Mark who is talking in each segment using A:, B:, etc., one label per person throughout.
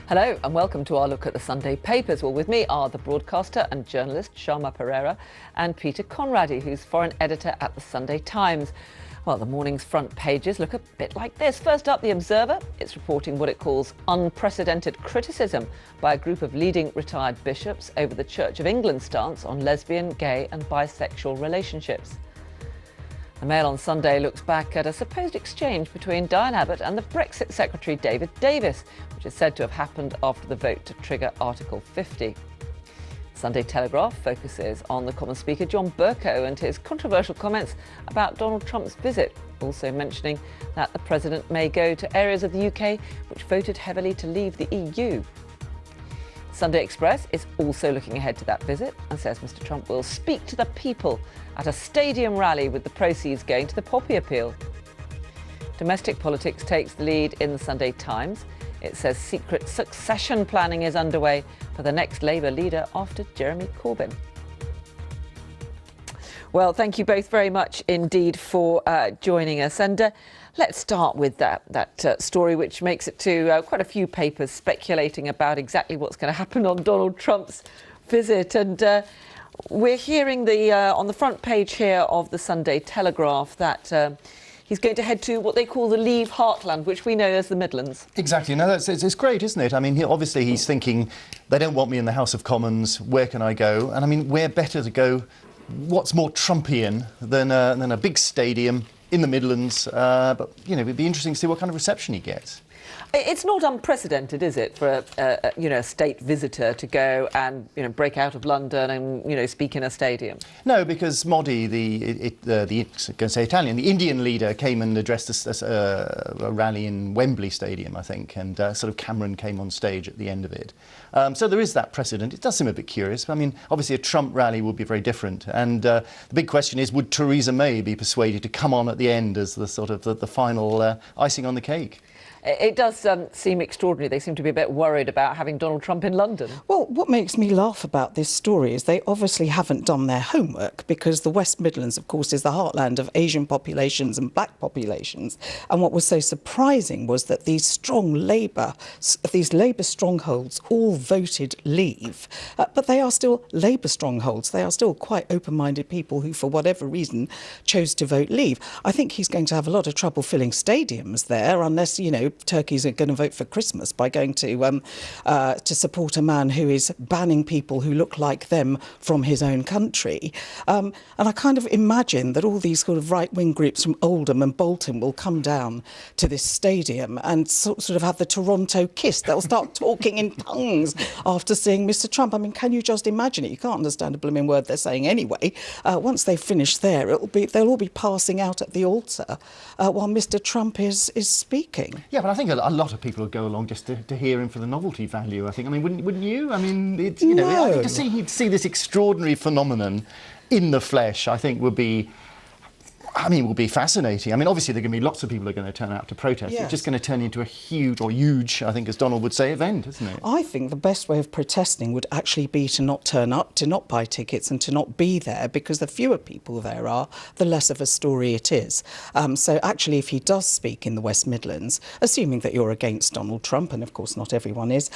A: Hello and welcome to our look at the Sunday papers. Well, with me are the broadcaster and journalist Sharma Pereira and Peter Conradi, who's foreign editor at the Sunday Times. Well, the morning's front pages look a bit like this. First up, The Observer. It's reporting what it calls unprecedented criticism by a group of leading retired bishops over the Church of England's stance on lesbian, gay and bisexual relationships. The Mail on Sunday looks back at a supposed exchange between Diane Abbott and the Brexit Secretary David Davis, which is said to have happened after the vote to trigger Article 50. Sunday Telegraph focuses on the Commons Speaker John Bercow and his controversial comments about Donald Trump's visit, also mentioning that the President may go to areas of the UK which voted heavily to leave the EU. Sunday Express is also looking ahead to that visit and says Mr Trump will speak to the people at a stadium rally with the proceeds going to the Poppy appeal. Domestic politics takes the lead in the Sunday Times. It says secret succession planning is underway for the next Labour leader after Jeremy Corbyn. Well, thank you both very much indeed for joining us. And let's start with that story, which makes it to quite a few papers speculating about exactly what's going to happen on Donald Trump's visit. And we're hearing on the front page here of the Sunday Telegraph that he's going to head to what they call the Leave Heartland, which we know as the Midlands.
B: Exactly. No, it's great, isn't it? I mean, obviously he's thinking, they don't want me in the House of Commons, where can I go? And I mean, where better to go? What's more Trumpian than a big stadium in the Midlands? But, you know, it'd be interesting to see what kind of reception he gets.
A: It's not unprecedented, is it, for a state visitor to go and break out of London and speak in a stadium?
B: No, because Modi, the Indian leader, came and addressed a rally in Wembley Stadium, I think, and sort of Cameron came on stage at the end of it. So there is that precedent. It does seem a bit curious. I mean, obviously a Trump rally would be very different. And the big question is, would Theresa May be persuaded to come on at the end as the sort of the final icing on the cake?
A: It does seem extraordinary. They seem to be a bit worried about having Donald Trump in London.
C: Well, what makes me laugh about this story is they obviously haven't done their homework, because the West Midlands, of course, is the heartland of Asian populations and black populations. And what was so surprising was that these Labour strongholds all voted Leave. But they are still Labour strongholds. They are still quite open-minded people who, for whatever reason, chose to vote Leave. I think he's going to have a lot of trouble filling stadiums there, unless, Turkeys are going to vote for Christmas by going to support a man who is banning people who look like them from his own country. And I kind of imagine that all these sort of right-wing groups from Oldham and Bolton will come down to this stadium and sort of have the Toronto kiss. They'll start talking in tongues after seeing Mr Trump. I mean, can you just imagine it? You can't understand a blooming word they're saying anyway. Once they finish there, they'll all be passing out at the altar while Mr Trump is speaking.
B: Yeah, but I think a lot of people would go along just to hear him for the novelty value, I think. I mean, wouldn't you? I mean,
C: No.
B: I think to see this extraordinary phenomenon in the flesh, I think would be fascinating. I mean, obviously there are going to be lots of people who are going to turn out to protest.
C: Yes.
B: It's just going to turn into a huge, I think, as Donald would say, event, isn't it?
C: I think the best way of protesting would actually be to not turn up, to not buy tickets and to not be there, because the fewer people there are, the less of a story it is. So actually, if he does speak in the West Midlands, assuming that you're against Donald Trump, and of course not everyone is,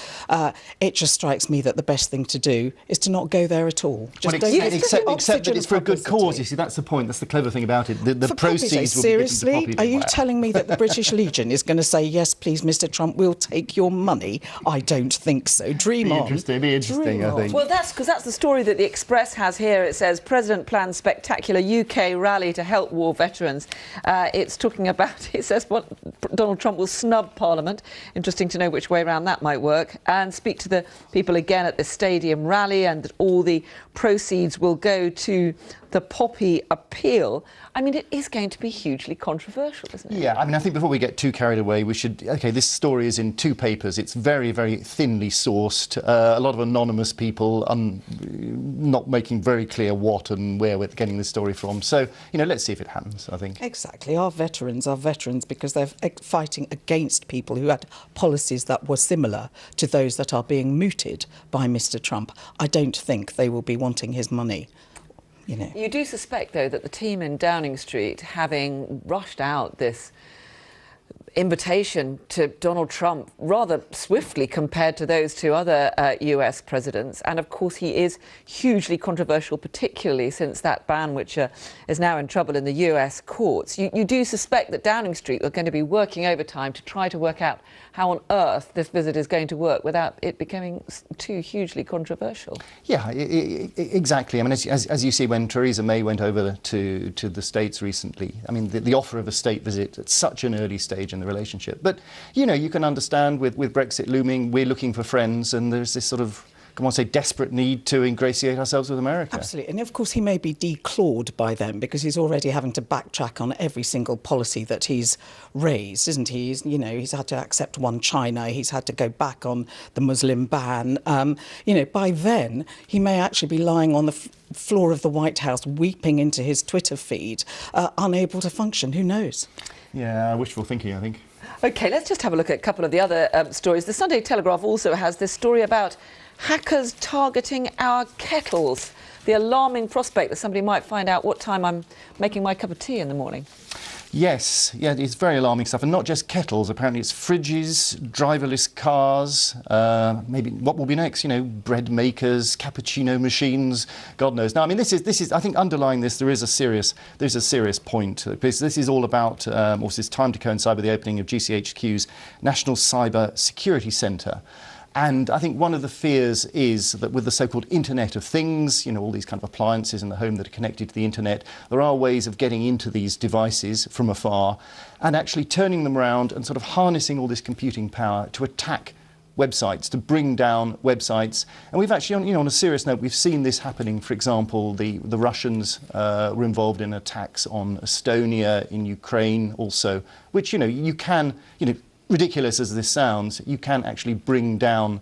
C: it just strikes me that the best thing to do is to not go there at all.
B: Just except that it's for a good cause, you see, that's the point, that's the clever thing about it. The proceeds will be given to
C: seriously? Are you telling me that the British Legion is going to say, yes, please, Mr Trump, we'll take your money? I don't think so. Dream on.
B: Be interesting, I think.
A: Well, that's the story that the Express has here. It says, President plans spectacular UK rally to help war veterans. It's talking about, it says, what Donald Trump will snub Parliament. Interesting to know which way around that might work. And speak to the people again at the stadium rally, and that all the proceeds will go to the Poppy appeal. I mean, it is going to be hugely controversial, isn't it?
B: Yeah, I mean, I think before we get too carried away, we should... OK, this story is in two papers. It's very, very thinly sourced. A lot of anonymous people not making very clear what and where we're getting this story from. So, let's see if it happens, I think.
C: Exactly. Our veterans are veterans because they're fighting against people who had policies that were similar to those that are being mooted by Mr Trump. I don't think they will be wanting his money.
A: You do suspect, though, that the team in Downing Street, having rushed out this invitation to Donald Trump rather swiftly compared to those two other US presidents. And of course, he is hugely controversial, particularly since that ban, which is now in trouble in the US courts. You do suspect that Downing Street are going to be working overtime to try to work out how on earth this visit is going to work without it becoming too hugely controversial.
B: Yeah, exactly. I mean, as you see, when Theresa May went over to the States recently, I mean, the offer of a state visit at such an early stage in the relationship. But, you know, you can understand with Brexit looming, we're looking for friends, and there's this sort of, come on, say, desperate need to ingratiate ourselves with America.
C: Absolutely. And of course, he may be declawed by them because he's already having to backtrack on every single policy that he's raised, isn't he? He's had to accept one China. He's had to go back on the Muslim ban. By then, he may actually be lying on the floor of the White House, weeping into his Twitter feed, unable to function. Who knows?
B: Yeah, wishful thinking, I think.
A: OK, let's just have a look at a couple of the other stories. The Sunday Telegraph also has this story about hackers targeting our kettles. The alarming prospect that somebody might find out what time I'm making my cup of tea in the morning.
B: Yes, yeah, it's very alarming stuff. And not just kettles, apparently it's fridges, driverless cars, maybe what will be next, bread makers, cappuccino machines, God knows. Now, I mean, this is I think underlying this, there's a serious point. Because this is all about, also it's time to coincide with the opening of GCHQ's National Cyber Security Centre. And I think one of the fears is that with the so-called Internet of Things, all these kind of appliances in the home that are connected to the Internet, there are ways of getting into these devices from afar and actually turning them around and sort of harnessing all this computing power to attack websites, to bring down websites. And we've actually, on a serious note, we've seen this happening. For example, the Russians were involved in attacks on Estonia, in Ukraine also, which, you can, ridiculous as this sounds, you can actually bring down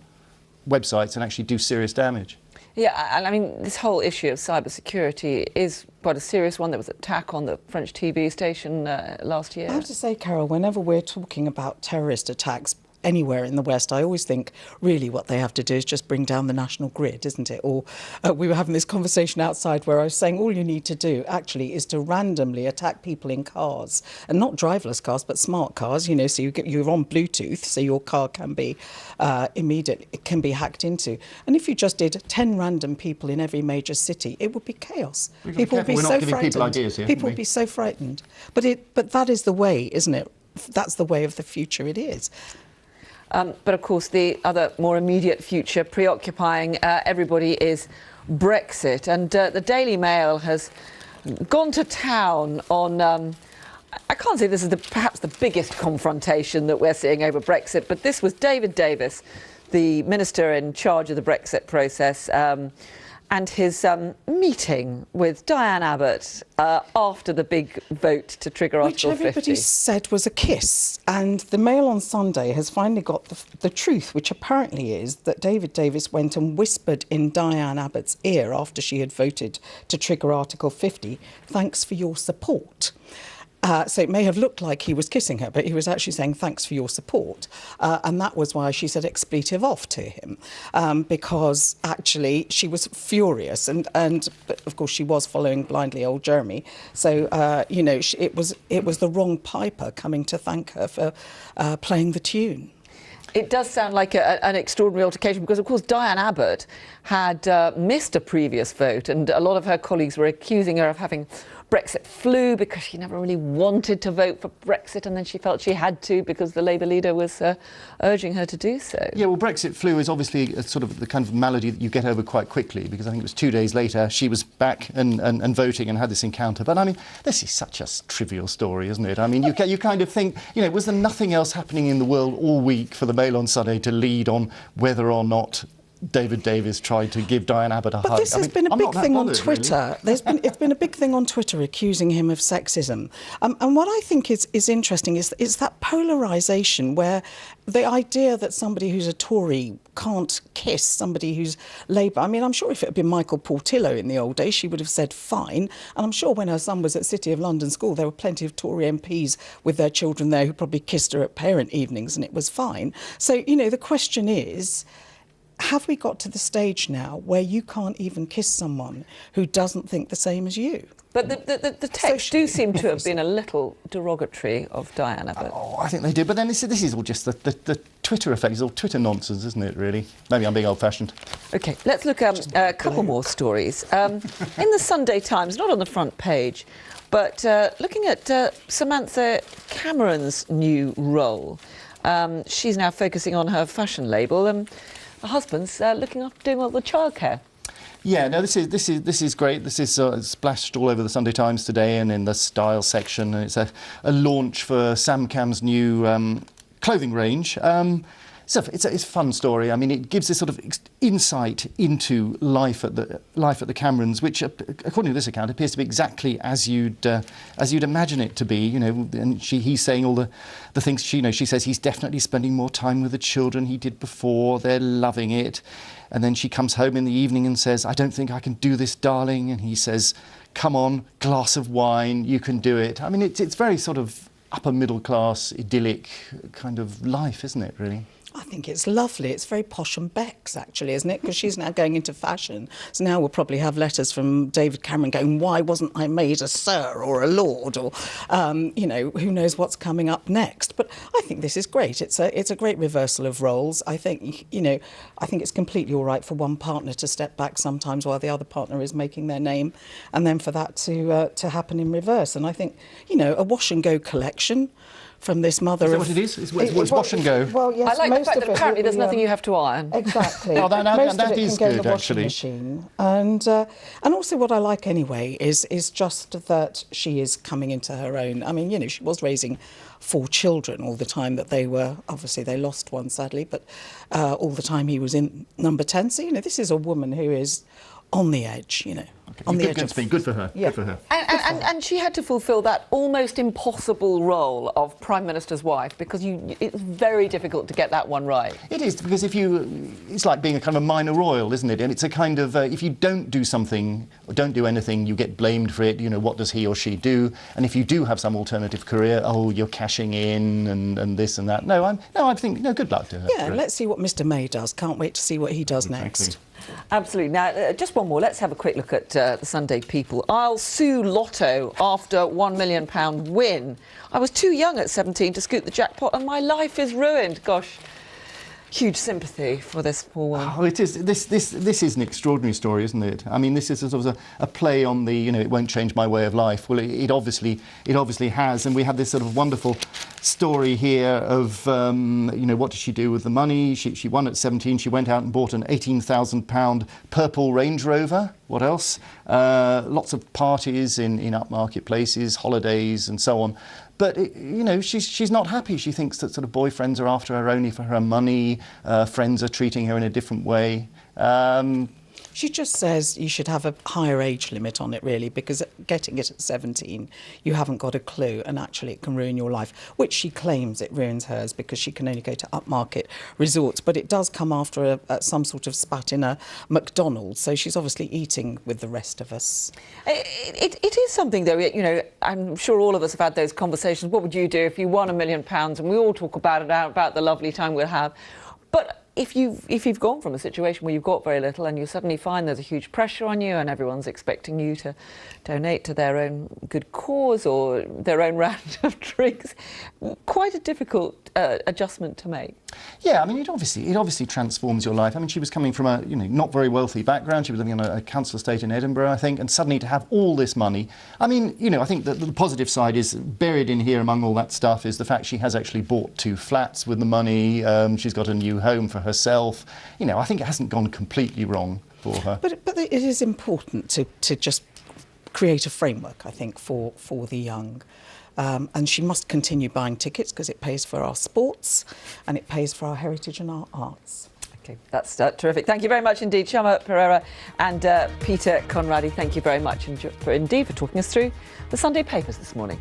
B: websites and actually do serious damage.
A: Yeah, and I mean, this whole issue of cybersecurity is quite a serious one. There was an attack on the French TV station last year.
C: I have to say, Carol, whenever we're talking about terrorist attacks anywhere in the West, I always think really what they have to do is just bring down the national grid, isn't it? Or we were having this conversation outside where I was saying all you need to do actually is to randomly attack people in cars, and not driverless cars but smart cars, so you're on Bluetooth, so your car can be it can be hacked into. And if you just did 10 random people in every major city, it would be chaos. People would be so frightened. People would be so frightened. But that is the way, isn't it? That's the way of the future. It is.
A: But of course, the other more immediate future preoccupying everybody is Brexit. And the Daily Mail has gone to town on, I can't say this is perhaps the biggest confrontation that we're seeing over Brexit, but this was David Davis, the minister in charge of the Brexit process, and his meeting with Diane Abbott after the big vote to trigger Article 50.
C: Which everybody said was a kiss. And the Mail on Sunday has finally got the truth, which apparently is that David Davis went and whispered in Diane Abbott's ear after she had voted to trigger Article 50, "Thanks for your support." So it may have looked like he was kissing her, but he was actually saying thanks for your support. And that was why she said expletive off to him, because actually she was furious. But of course she was following blindly old Jeremy. So, it was the wrong piper coming to thank her for playing the tune.
A: It does sound like an extraordinary altercation because, of course, Diane Abbott had missed a previous vote and a lot of her colleagues were accusing her of having Brexit flu because she never really wanted to vote for Brexit and then she felt she had to because the Labour leader was urging her to do so. Yeah,
B: well, Brexit flu is obviously a sort of the kind of malady that you get over quite quickly because I think it was 2 days later she was back and voting and had this encounter. But, I mean, this is such a trivial story, isn't it? I mean, you kind of think, was there nothing else happening in the world all week for the Mail on Sunday to lead on whether or not David Davis tried to give Diane Abbott a hug?
C: But this has been a big thing on Twitter. Really. It's been a big thing on Twitter accusing him of sexism. And what I think is interesting is that polarisation where the idea that somebody who's a Tory can't kiss somebody who's Labour. I mean, I'm sure if it had been Michael Portillo in the old days, she would have said fine. And I'm sure when her son was at City of London School, there were plenty of Tory MPs with their children there who probably kissed her at parent evenings and it was fine. So, the question is, have we got to the stage now where you can't even kiss someone who doesn't think the same as you?
A: But the texts do seem to have been a little derogatory of Diana. But
B: Oh, I think they do. But then this is all just the Twitter effect. It's all Twitter nonsense, isn't it, really? Maybe I'm being old-fashioned.
A: OK, let's look at a couple more stories. In the Sunday Times, not on the front page, but looking at Samantha Cameron's new role. She's now focusing on her fashion label, and her husband's looking after doing all the childcare.
B: Yeah, no, this is great. This is splashed all over the Sunday Times today and in the style section. And it's a launch for Sam Cam's new clothing range. So it's a fun story. I mean, it gives this sort of insight into life at the Camerons, which, according to this account, appears to be exactly as you'd imagine it to be. You know, and he's saying all the things she says he's definitely spending more time with the children he did before. They're loving it. And then she comes home in the evening and says, "I don't think I can do this, darling." And he says, "Come on, glass of wine, you can do it." I mean, it's very sort of upper middle class, idyllic kind of life, isn't it, really?
C: I think it's lovely. It's very posh and Beck's, actually, isn't it? Because she's now going into fashion. So now we'll probably have letters from David Cameron going, "Why wasn't I made a Sir or a Lord?" Or, who knows what's coming up next. But I think this is great. It's a great reversal of roles. I think, I think it's completely all right for one partner to step back sometimes while the other partner is making their name, and then for that to happen in reverse. And I think, a wash and go collection from this mother.
B: Is that what it is? It's wash and go.
C: Well, yes,
A: I like the fact that apparently there's nothing you have to iron.
C: Exactly.
B: Oh, that is
C: can go in
B: good,
C: the washing
B: actually.
C: machine. And also what I like anyway is just that she is coming into her own. I mean, she was raising 4 children all the time that they were, obviously they lost one sadly, but all the time he was in number 10. So, this is a woman who is on the edge, on the edge.
B: It's been good for her.
C: Yeah.
B: Good for her.
A: And she had to fulfil that almost impossible role of Prime Minister's wife, because it's very difficult to get that one right.
B: It is, because it's like being a kind of a minor royal, isn't it? And it's a kind of, if you don't do something or don't do anything, you get blamed for it. What does he or she do? And if you do have some alternative career, you're cashing in and this and that. I think good luck to her.
C: Yeah,
B: really.
C: let's see what Mr. May does. Can't wait to see what he does next.
A: Absolutely. Now, just one more. Let's have a quick look at the Sunday People. "I'll sue Lotto after £1 million win. I was too young at 17 to scoop the jackpot and my life is ruined." Gosh, huge sympathy for this poor woman.
B: Oh, it is. This is an extraordinary story, isn't it? I mean, this is sort of a play on the, it won't change my way of life. Well, it obviously has, and we have this sort of wonderful story here of, what did she do with the money? She won at 17. She went out and bought an £18,000 purple Range Rover. What else? Lots of parties in upmarket places, holidays, and so on. But, she's not happy. She thinks that sort of boyfriends are after her only for her money. Friends are treating her in a different way.
C: She just says you should have a higher age limit on it, really, because getting it at 17, you haven't got a clue, and actually it can ruin your life, which she claims it ruins hers because she can only go to upmarket resorts. But it does come after some sort of spat in a McDonald's, so she's obviously eating with the rest of us.
A: It is something, though, I'm sure all of us have had those conversations. What would you do if you won £1 million? And we all talk about the lovely time we'll have. But if you've gone from a situation where you've got very little and you suddenly find there's a huge pressure on you and everyone's expecting you to donate to their own good cause or their own round of drinks, quite a difficult adjustment to make.
B: Yeah, I mean, it obviously transforms your life. I mean, she was coming from a not very wealthy background. She was living on a council estate in Edinburgh, I think, and suddenly to have all this money. I mean, I think that the positive side is buried in here among all that stuff is the fact she has actually bought 2 flats with the money. She's got a new home for herself. I think it hasn't gone completely wrong for her.
C: But it is important to just create a framework, I think, for the young. And she must continue buying tickets because it pays for our sports and it pays for our heritage and our arts.
A: OK, that's terrific. Thank you very much indeed, Shama Pereira and Peter Conradi. Thank you very much for talking us through the Sunday papers this morning.